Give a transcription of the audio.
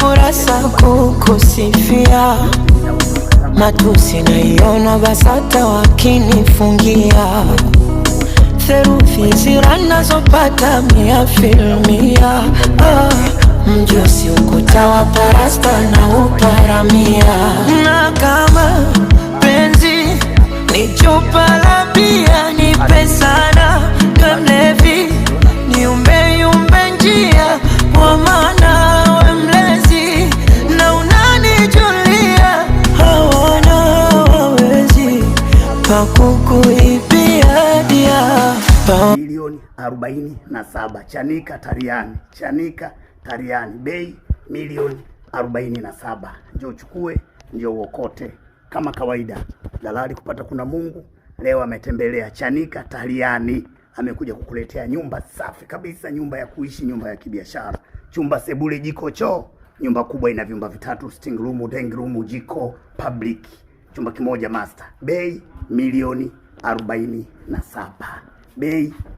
kurasa kukusifia, matusi naiona BASATA wakinifungia, theruthi zira nazopata 100%. Mjusi ukuta wa parasta na uparamia, na kama penzi ni chupa la bia nipe sana, kamlevi niumbe yumbe njia, kwa maana we mlezi na unanijulia, hawana wawezi pakukuibia dia. Milioni 47 Chanika Tariani, Chanika Tariani, bei milioni 47. Njoo uchukue, njoo uokote. Kama kawaida, dalali kupata kuna Mungu. Leo ametembelea Chanika Tariani, amekuja kukuletea nyumba safi kabisa, nyumba ya kuishi, nyumba ya kibiashara, chumba sebule, jiko, choo. Nyumba kubwa ina vyumba vitatu, sitting room, dining room, jiko, public, chumba kimoja master. Bei milioni 47. Bei